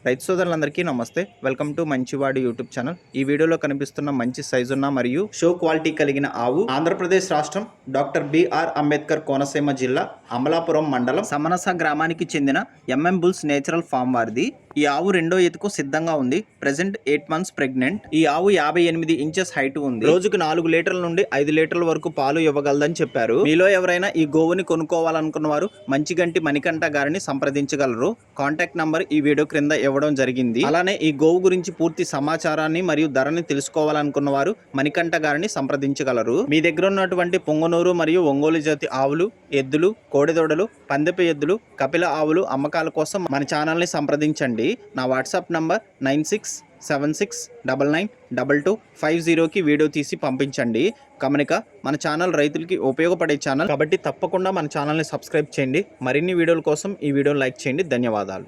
రైతు సోదరులందరికీ నమస్తే. వెల్కమ్ టు మంచివాడి యూట్యూబ్ ఛానల్. ఈ వీడియోలో కనిపిస్తున్న మంచి సైజున్న మరియు షో క్వాలిటీ కలిగిన ఆవు ఆంధ్రప్రదేశ్ రాష్ట్రం డాక్టర్ బిఆర్ అంబేద్కర్ కోనసీమ జిల్లా అమలాపురం మండలం సమనస గ్రామానికి చెందిన ఎంఎం బుల్స్ నేచురల్ ఫామ్ వారిది. ఈ ఆవు రెండో ఈతకు సిద్ధంగా ఉంది. Present 8 months pregnant. ఈ ఆవు 58 inches హైట్ ఉంది. రోజుకు 4 లీటర్ల నుండి 5 లీటర్ల వరకు పాలు ఇవ్వగలదని చెప్పారు. మీలో ఎవరైనా ఈ గోవుని కొనుక్కోవాలనుకున్న వారు మంచిగంటి మణికంఠ గారిని సంప్రదించగలరు. కాంటాక్ట్ నంబర్ ఈ వీడియో క్రింద ఇవ్వడం జరిగింది. అలానే ఈ గోవు గురించి పూర్తి సమాచారాన్ని మరియు ధరని తెలుసుకోవాలనుకున్న వారు మణికంఠ గారిని సంప్రదించగలరు. మీ దగ్గర ఉన్నటువంటి పొంగనూరు మరియు ఒంగోలు జాతి ఆవులు, ఎద్దులు, కోడెదొడలు, పందెపు ఎద్దులు, కపిల ఆవులు అమ్మకాల కోసం మన ఛానల్ని సంప్రదించండి. నా వాట్సాప్ నంబర్ 9676992250కి వీడియో తీసి పంపించండి. గమనిక, మన ఛానల్ రైతులకి ఉపయోగపడే ఛానల్ కాబట్టి తప్పకుండా మన ఛానల్ని సబ్స్క్రైబ్ చేయండి. మరిన్ని వీడియోల కోసం ఈ వీడియోని లైక్ చేయండి. ధన్యవాదాలు.